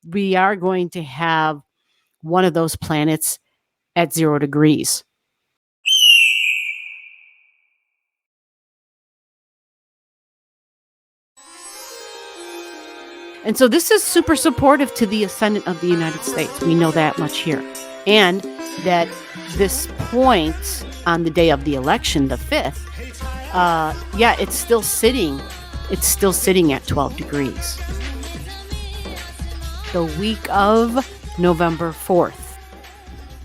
we are going to have one of those planets at 0 degrees. And so this is super supportive to the ascendant of the United States. We know that much here. And that this point on the day of the election, the 5th, it's still sitting. It's still sitting at 12 degrees. The week of November 4th.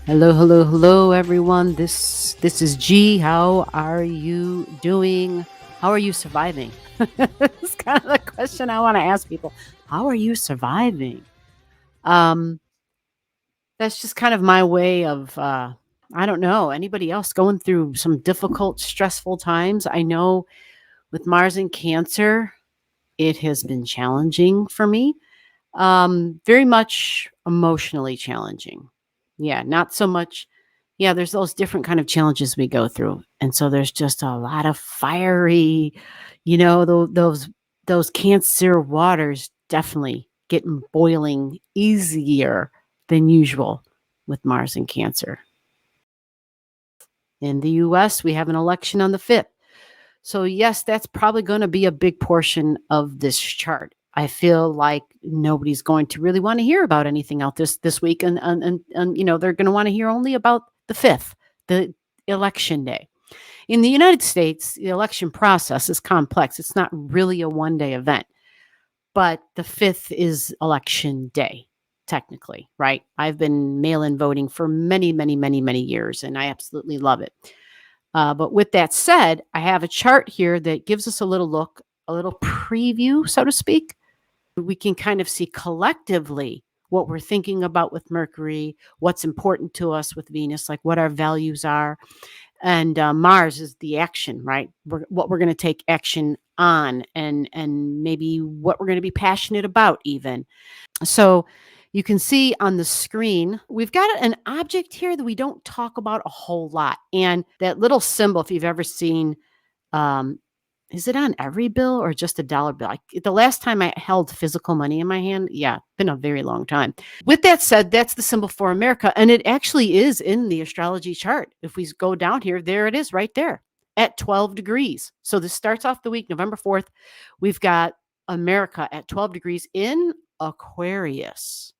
Hello, everyone. This is G. How are you doing? How are you surviving? It's kind of the question I want to ask people. How are you surviving? That's just kind of my way of, I don't know, anybody else going through some difficult, stressful times? I know with Mars in Cancer, it has been challenging for me. Very much emotionally challenging. Yeah, not so much. Yeah, there's those different kind of challenges we go through. And so there's just a lot of fiery, those Cancer waters definitely getting boiling easier than usual with Mars in Cancer. In the US, we have an election on the 5th. So yes, that's probably going to be a big portion of this chart. I feel like nobody's going to really want to hear about anything else this week, and they're going to want to hear only about the 5th, the election day. In the United States, the election process is complex. It's not really a one-day event, but the 5th is election day, technically, right? I've been mail-in voting for many, many, many, many years, and I absolutely love it. But with that said, I have a chart here that gives us a little look, a little preview, so to speak. We can kind of see collectively what we're thinking about with Mercury, what's important to us with Venus, like what our values are. And Mars is the action, right? What we're going to take action on, and maybe what we're going to be passionate about even. So you can see on the screen, we've got an object here that we don't talk about a whole lot. And that little symbol, if you've ever seen, is it on every bill or just a dollar bill? The last time I held physical money in my hand, been a very long time. With that said, that's the symbol for America. And it actually is in the astrology chart. If we go down here, there it is right there at 12 degrees. So this starts off the week, November 4th. We've got America at 12 degrees in Aquarius.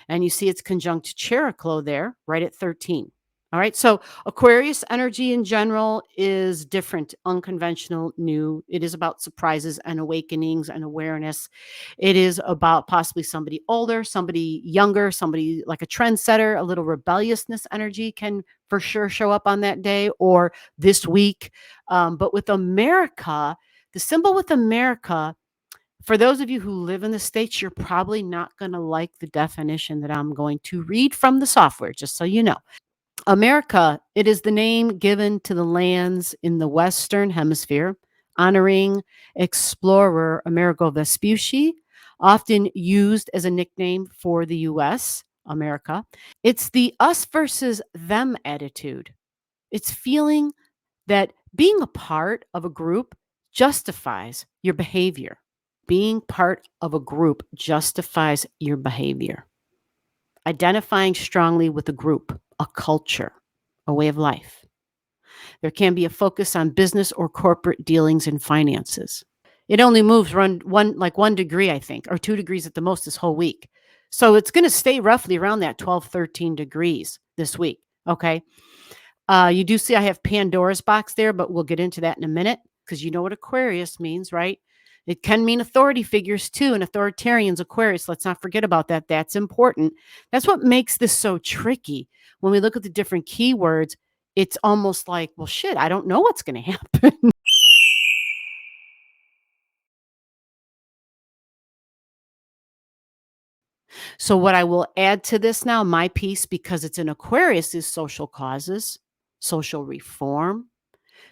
And you see it's conjunct Cheroclo there, right at 13. All right. So Aquarius energy in general is different, unconventional, new. It is about surprises and awakenings and awareness. It is about possibly somebody older, somebody younger, somebody like a trendsetter. A little rebelliousness energy can for sure show up on that day or this week. But with America, the symbol with America, for those of you who live in the States, you're probably not going to like the definition that I'm going to read from the software, just so you know. America, it is the name given to the lands in the Western Hemisphere, honoring explorer Amerigo Vespucci, often used as a nickname for the U.S., America. It's the us versus them attitude. It's feeling that being a part of a group justifies your behavior. Being part of a group justifies your behavior. Identifying strongly with a group, a culture, a way of life. There can be a focus on business or corporate dealings and finances. It only moves around 1 degree, I think, or 2 degrees at the most this whole week. So it's going to stay roughly around that 12, 13 degrees this week. Okay. You do see I have Pandora's box there, but we'll get into that in a minute because you know what Aquarius means, right? It can mean authority figures too, and authoritarians, Aquarius. Let's not forget about that. That's important. That's what makes this so tricky. When we look at the different keywords, it's almost like, well, shit, I don't know what's going to happen. So what I will add to this now, my piece, because it's in Aquarius, is social causes, social reform,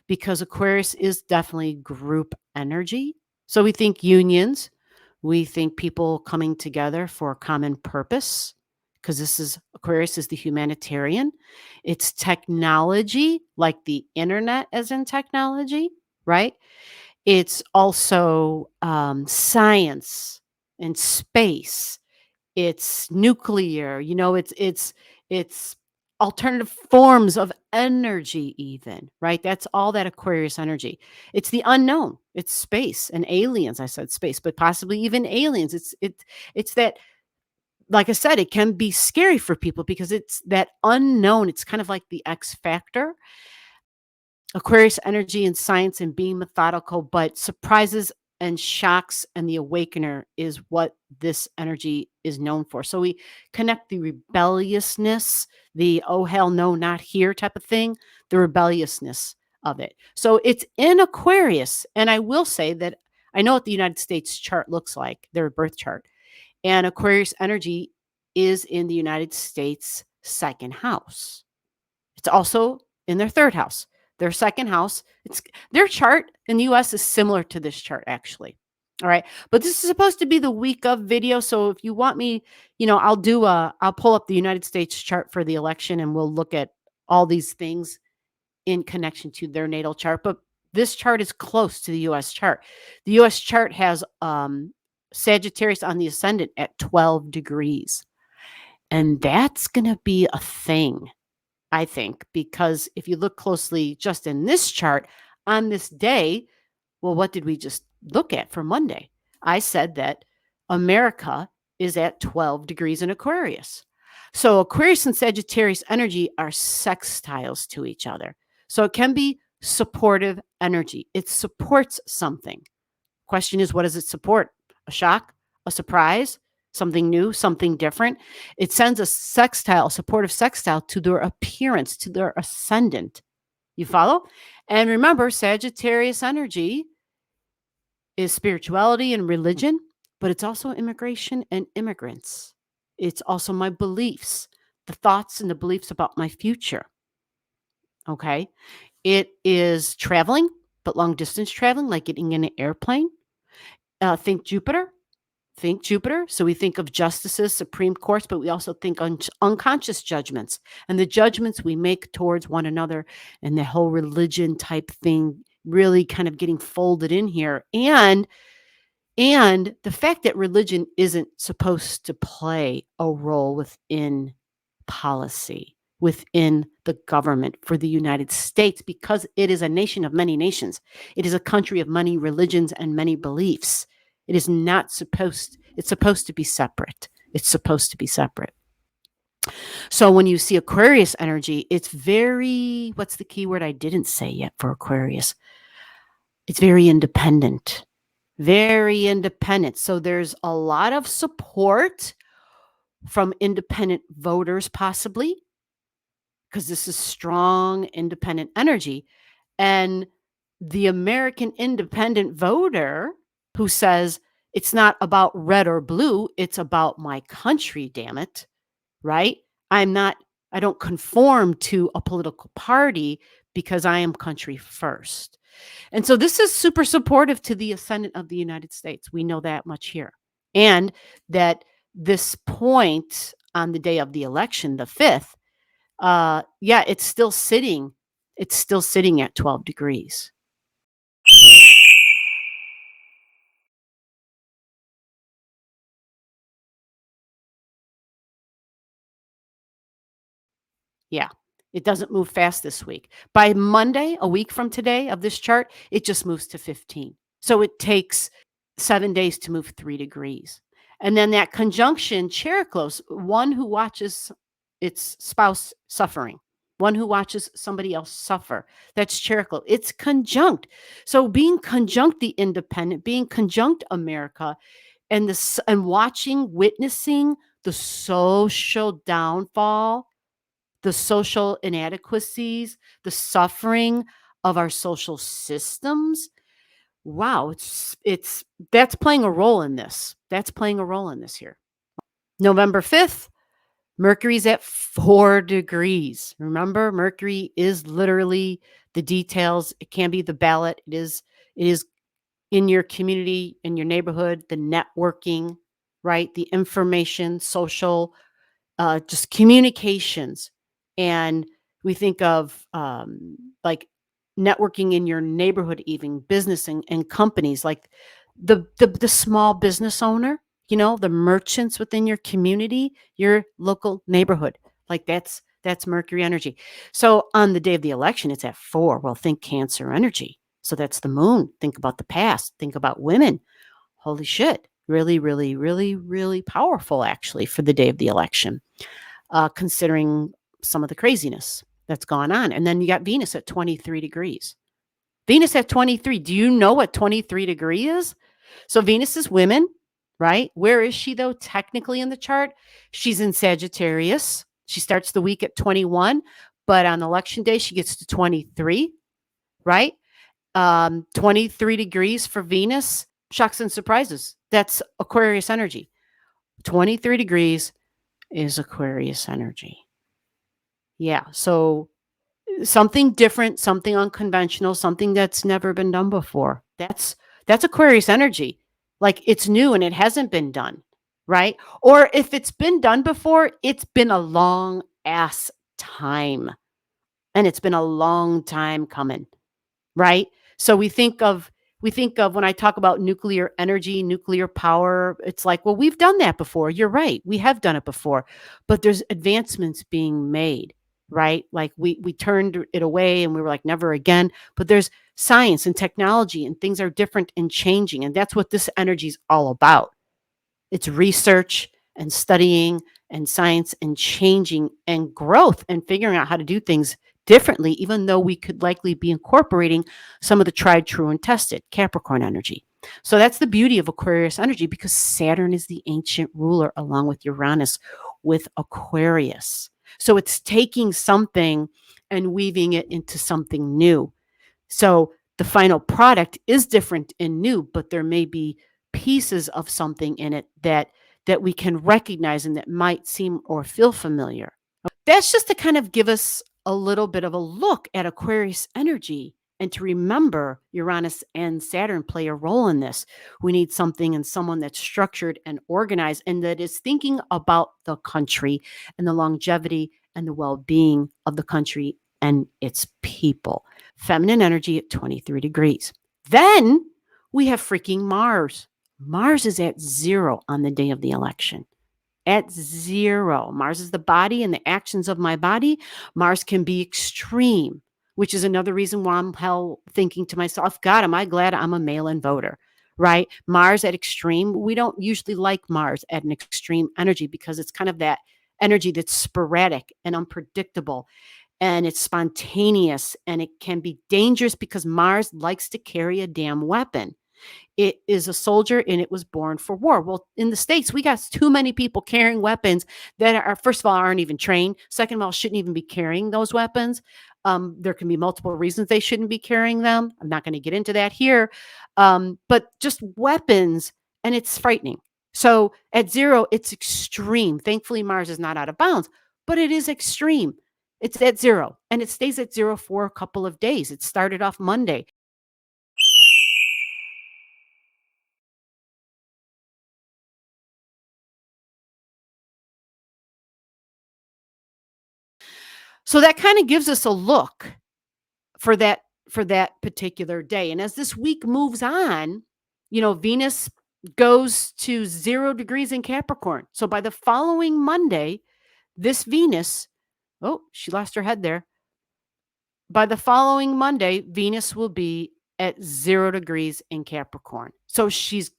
because Aquarius is definitely group energy. So we think unions, we think people coming together for a common purpose, because Aquarius is the humanitarian. It's technology, like the internet as in technology, right? It's also science and space. it's nuclear, it's alternative forms of energy even, right? That's all that Aquarius energy. It's the unknown. It's space and aliens. I said space, but possibly even aliens. It's that, like I said, it can be scary for people because it's that unknown. It's kind of like the X factor. Aquarius energy and science and being methodical, but surprises and shocks and the awakener is what this energy is known for. So we connect the rebelliousness, the oh hell no, not here type of thing, the rebelliousness of it. So it's in Aquarius. And I will say that I know what the United States chart looks like, their birth chart. And Aquarius energy is in the United States' second house. It's also in their third house. Their second house, it's their chart in the US is similar to this chart actually. All right. But this is supposed to be the week of video. So if you want me, I'll pull up the United States chart for the election and we'll look at all these things in connection to their natal chart. But this chart is close to the US chart. The US chart has Sagittarius on the ascendant at 12 degrees. And that's going to be a thing, I think, because if you look closely just in this chart on this day, well, what did we just look at for Monday? I said that America is at 12 degrees in Aquarius. So Aquarius and Sagittarius energy are sextiles to each other. So it can be supportive energy. It supports something. Question is, what does it support? A shock? A surprise? Something new, something different. It sends a sextile, a supportive sextile to their appearance, to their ascendant. You follow? And remember, Sagittarius energy is spirituality and religion, but it's also immigration and immigrants. It's also my beliefs, the thoughts and the beliefs about my future. Okay. It is traveling, but long distance traveling, like getting in an airplane. Think Jupiter. Think Jupiter. So we think of justices, Supreme Courts, but we also think unconscious judgments and the judgments we make towards one another and the whole religion type thing really kind of getting folded in here. And the fact that religion isn't supposed to play a role within policy, within the government for the United States, because it is a nation of many nations. It is a country of many religions and many beliefs. It is not supposed, it's supposed to be separate. It's supposed to be separate. So when you see Aquarius energy, it's very, what's the key word I didn't say yet for Aquarius? It's very independent. Very independent. So there's a lot of support from independent voters, possibly, because this is strong independent energy. And the American independent voter who says it's not about red or blue, it's about my country, damn it, right? I don't conform to a political party because I am country first. And so this is super supportive to the ascendant of the United States. We know that much here. And that this point on the day of the election, the 5th, it's still sitting. It's still sitting at 12 degrees. Yeah. It doesn't move fast this week. By Monday, a week from today of this chart, it just moves to 15. So it takes 7 days to move 3 degrees. And then that conjunction, Chericlos, one who watches its spouse suffering, one who watches somebody else suffer. That's Chericlo. It's conjunct. So being conjunct the independent, being conjunct America, and watching, witnessing the social downfall, the social inadequacies, the suffering of our social systems. Wow, it's that's playing a role in this. That's playing a role in this here. November 5th, Mercury's at 4 degrees. Remember, Mercury is literally the details. It can be the ballot. It is in your community, in your neighborhood, the networking, right? The information, social, just communications. And we think of like networking in your neighborhood, even business and companies, like the small business owner. the merchants within your community, your local neighborhood. Like that's Mercury energy. So on the day of the election, it's at 4. Well, think Cancer energy. So that's the moon. Think about the past. Think about women. Holy shit. Really, really, really, really powerful actually for the day of the election, considering some of the craziness that's gone on. And then you got Venus at 23 degrees. Venus at 23. Do you know what 23 degree is? So Venus is women, right? Where is she though? Technically in the chart, she's in Sagittarius. She starts the week at 21, but on election day, she gets to 23, right? 23 degrees for Venus. Shocks and surprises. That's Aquarius energy. 23 degrees is Aquarius energy. Yeah. So something different, something unconventional, something that's never been done before. That's Aquarius energy. Like it's new and it hasn't been done, right? Or if it's been done before, it's been a long ass time. And it's been a long time coming, right? So we think of when I talk about nuclear energy, nuclear power, it's like, well, we've done that before. You're right. We have done it before. But there's advancements being made, right? Like we turned it away and we were like never again. But there's science and technology and things are different and changing. And that's what this energy is all about. It's research and studying and science and changing and growth and figuring out how to do things differently, even though we could likely be incorporating some of the tried, true, and tested Capricorn energy. So that's the beauty of Aquarius energy because Saturn is the ancient ruler along with Uranus with Aquarius. So it's taking something and weaving it into something new. So the final product is different and new, but there may be pieces of something in it that we can recognize and that might seem or feel familiar. That's just to kind of give us a little bit of a look at Aquarius energy and to remember Uranus and Saturn play a role in this. We need something and someone that's structured and organized and that is thinking about the country and the longevity and the well-being of the country and its people. Feminine energy at 23 degrees. Then we have freaking Mars. Mars is at 0 on the day of the election. At 0. Mars is the body and the actions of my body. Mars can be extreme, which is another reason why I'm thinking to myself, God, am I glad I'm a mail-in voter, right? Mars at extreme. We don't usually like Mars at an extreme energy because it's kind of that energy that's sporadic and unpredictable and it's spontaneous and it can be dangerous because Mars likes to carry a damn weapon. It is a soldier and it was born for war. Well, in the States, we got too many people carrying weapons that are, first of all, aren't even trained. Second of all, shouldn't even be carrying those weapons. There can be multiple reasons they shouldn't be carrying them. I'm not going to get into that here. But just weapons, and it's frightening. So at 0, it's extreme. Thankfully, Mars is not out of bounds, but it is extreme. It's at 0, and it stays at 0 for a couple of days. It started off Monday. So that kind of gives us a look for that particular day. And as this week moves on, Venus goes to 0 degrees in Capricorn. So by the following Monday, this Venus, oh, she lost her head there. By the following Monday, Venus will be at 0 degrees in Capricorn. So she's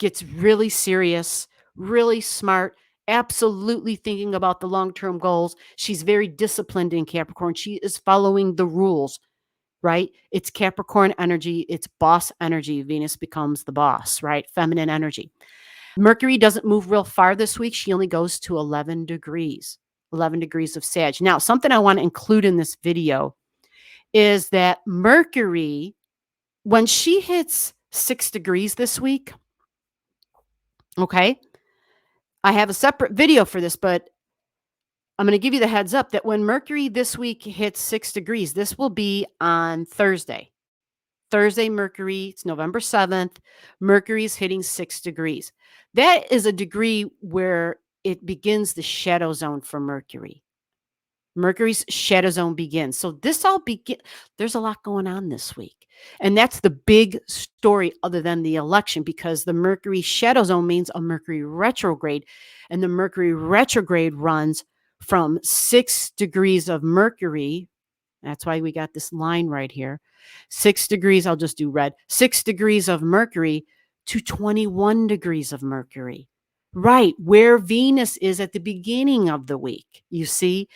gets really serious, really smart, absolutely thinking about the long-term goals. She's very disciplined in Capricorn. She is following the rules, right? It's Capricorn energy, it's boss energy. Venus becomes the boss, right? Feminine energy. Mercury doesn't move real far this week. She only goes to 11 degrees, 11 degrees of Sag. Now, something I want to include in this video is that Mercury, when she hits 6 degrees this week, okay, I have a separate video for this, but I'm going to give you the heads up that when Mercury this week hits 6 degrees, this will be on Thursday. Thursday, Mercury, it's November 7th. Mercury is hitting 6 degrees. That is a degree where it begins the shadow zone for Mercury. Mercury's shadow zone begins. So this all begin. There's a lot going on this week. And that's the big story other than the election, because the Mercury shadow zone means a Mercury retrograde. And the Mercury retrograde runs from 6 degrees of Mercury. That's why we got this line right here. 6 degrees, I'll just do red. 6 degrees of Mercury to 21 degrees of Mercury. Right, where Venus is at the beginning of the week, you see?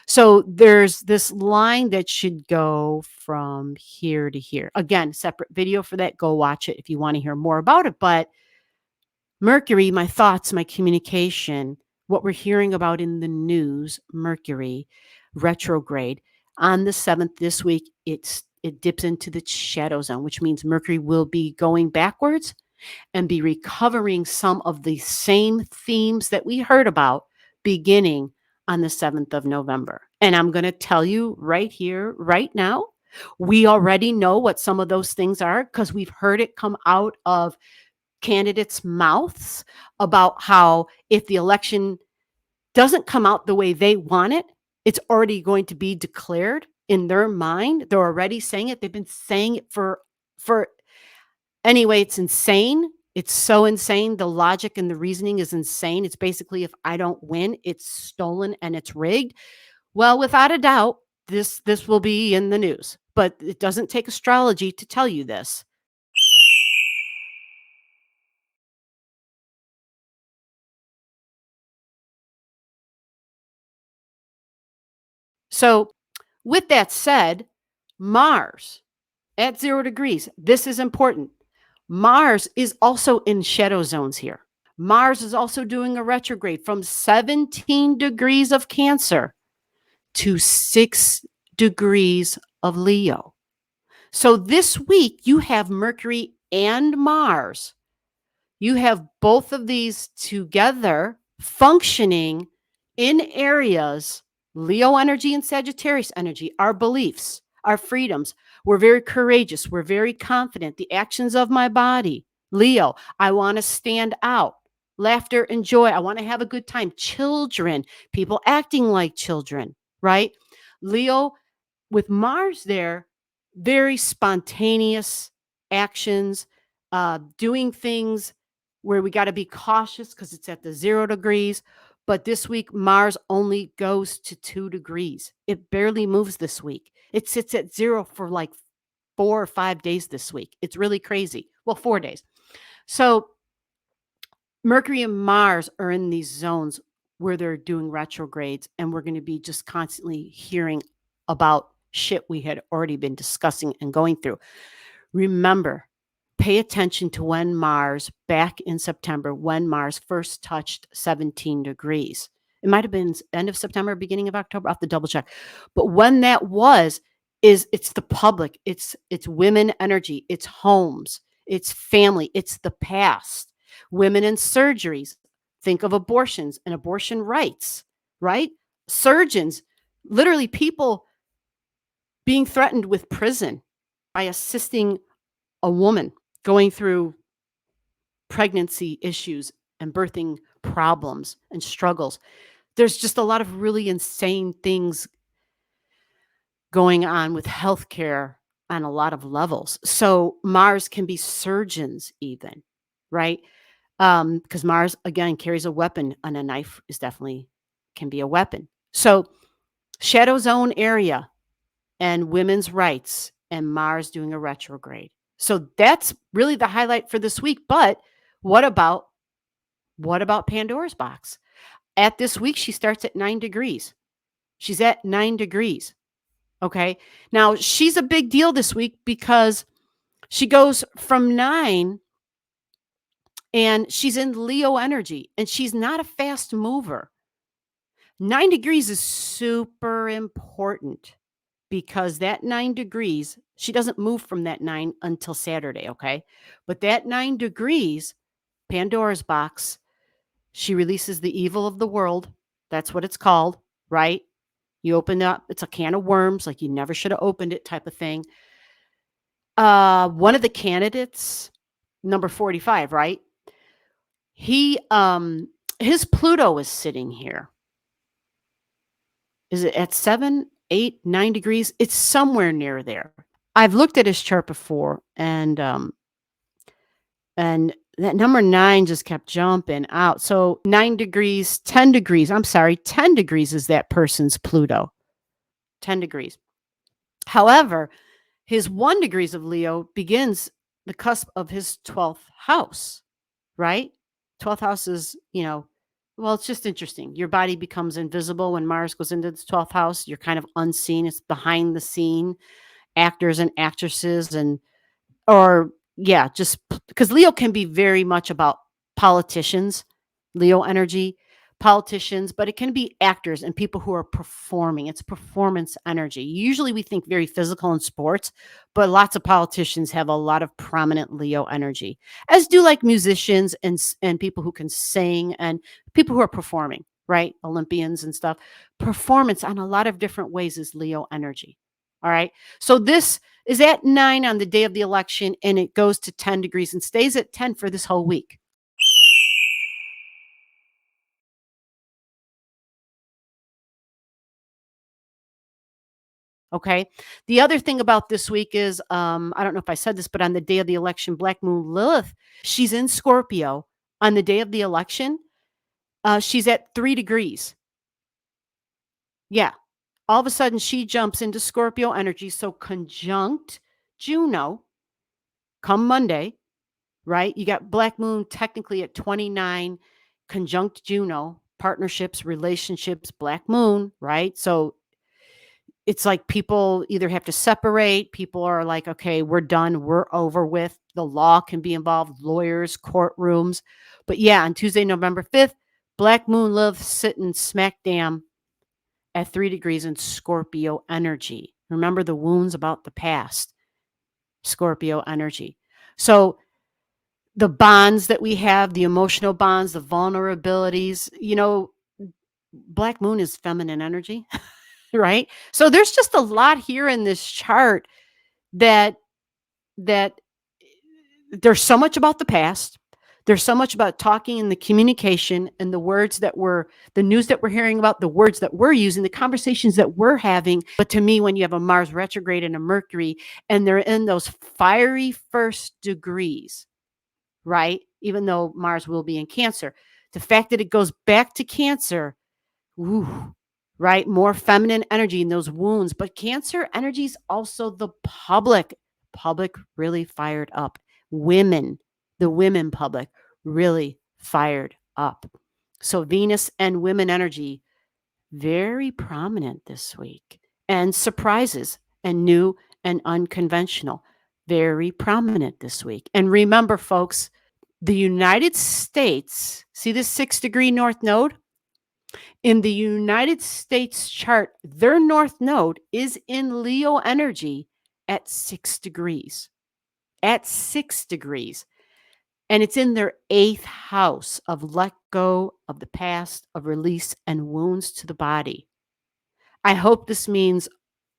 So there's this line that should go from here to here. Again, separate video for that. Go watch it if you want to hear more about it. But Mercury, my thoughts, my communication, what we're hearing about in the news, Mercury retrograde on the 7th this week, it dips into the shadow zone, which means Mercury will be going backwards and be recovering some of the same themes that we heard about beginning on the 7th of November. And I'm going to tell you right here, right now, we already know what some of those things are because we've heard it come out of candidates' mouths about how if the election doesn't come out the way they want it, it's already going to be declared in their mind. They're already saying it. They've been saying it for anyway, it's insane. It's so insane. The logic and the reasoning is insane. It's basically, if I don't win, it's stolen and it's rigged. Well, without a doubt, this will be in the news, but it doesn't take astrology to tell you this. So, with that said, Mars at 0 degrees, this is important. Mars is also in shadow zones here. Mars is also doing a retrograde from 17 degrees of Cancer to 6 degrees of Leo. So this week you have Mercury and Mars. You have both of these together functioning in areas, Leo energy and Sagittarius energy, our beliefs, our freedoms. We're very courageous. We're very confident. The actions of my body. Leo, I want to stand out. Laughter and joy. I want to have a good time. Children, people acting like children, right? Leo, with Mars there, very spontaneous actions, doing things where we got to be cautious because it's at the 0 degrees. But this week, Mars only goes to 2 degrees. It barely moves this week. It sits at 0 for like 4 or 5 days this week. It's really crazy. Well, 4 days. So Mercury and Mars are in these zones where they're doing retrogrades, and we're going to be just constantly hearing about shit we had already been discussing and going through. Remember, pay attention to when Mars, back in September, when Mars first touched 17 degrees. It might have been end of September, beginning of October. I'll have to double check. But when that was, it's the public, it's women energy, it's homes, it's family, it's the past. Women in surgeries. Think of abortions and abortion rights, right? Surgeons, literally people being threatened with prison by assisting a woman going through pregnancy issues and birthing problems and struggles. There's just a lot of really insane things going on with healthcare on a lot of levels. So Mars can be surgeons even, right? Because Mars, again, carries a weapon, and a knife is definitely can be a weapon. So shadow zone area and women's rights and Mars doing a retrograde. So that's really the highlight for this week. But what about Pandora's box? At this week, she starts at 9 degrees. She's at 9 degrees. Okay. Now she's a big deal this week because she goes from 9 and she's in Leo energy, and she's not a fast mover. 9 degrees is super important because that 9 degrees, she doesn't move from that 9 until Saturday, okay? But that 9 degrees, Pandora's box, she releases the evil of the world. That's what it's called, right? You open up, it's a can of worms, like you never should have opened it type of thing. One of the candidates, number 45, right? He his Pluto is sitting here. Is it at 7, 8, 9 degrees? It's somewhere near there. I've looked at his chart before, and that number 9 just kept jumping out. So 9 degrees, 10 degrees. I'm sorry, 10 degrees is that person's Pluto. 10 degrees. However, his 1 degrees of Leo begins the cusp of his 12th house, right? 12th house is, well, it's just interesting. Your body becomes invisible when Mars goes into the 12th house. You're kind of unseen. It's behind the scene, actors and actresses or yeah, just because Leo can be very much about politicians, Leo energy, politicians, but it can be actors and people who are performing. It's performance energy. Usually we think very physical in sports, but lots of politicians have a lot of prominent Leo energy, as do like musicians and people who can sing and people who are performing, right? Olympians and stuff. Performance on a lot of different ways is Leo energy. All right. So this is at 9 on the day of the election, and it goes to 10 degrees and stays at 10 for this whole week. Okay. The other thing about this week is, I don't know if I said this, but on the day of the election, Black Moon Lilith, she's in Scorpio on the day of the election. She's at 3 degrees. Yeah. All of a sudden, she jumps into Scorpio energy. So conjunct Juno come Monday, right? You got Black Moon technically at 29, conjunct Juno, partnerships, relationships, Black Moon, right? So it's like people either have to separate, people are like, okay, we're done, we're over with. The law can be involved, lawyers, courtrooms. But yeah, on Tuesday, November 5th, Black Moon Lilith sitting smack damn at 3 degrees in Scorpio energy. Remember the wounds about the past, Scorpio energy. So the bonds that we have, the emotional bonds, the vulnerabilities, Black Moon is feminine energy. Right? So there's just a lot here in this chart that there's so much about the past. There's so much about talking and the communication and the words the news that we're hearing about, the words that we're using, the conversations that we're having. But to me, when you have a Mars retrograde and a Mercury, and they're in those fiery first degrees, right? Even though Mars will be in Cancer, the fact that it goes back to Cancer, ooh, right? More feminine energy in those wounds. But Cancer energy is also the public really fired up. The women public really fired up. So Venus and women energy, very prominent this week. And surprises and new and unconventional, very prominent this week. And remember, folks, the United States, see this 6 degree north node? In the United States chart, their north node is in Leo energy at 6 degrees. At 6 degrees. And it's in their 8th house of let go of the past, of release and wounds to the body. I hope this means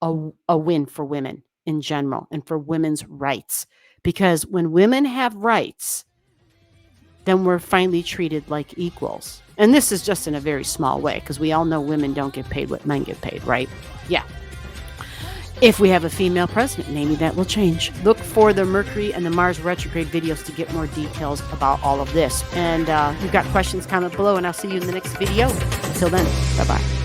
a win for women in general and for women's rights. Because when women have rights, then we're finally treated like equals. And this is just in a very small way, because we all know women don't get paid what men get paid, right? Yeah. If we have a female president, maybe that will change. Look for the Mercury and the Mars retrograde videos to get more details about all of this. And if you've got questions, comment below, and I'll see you in the next video. Until then, bye-bye.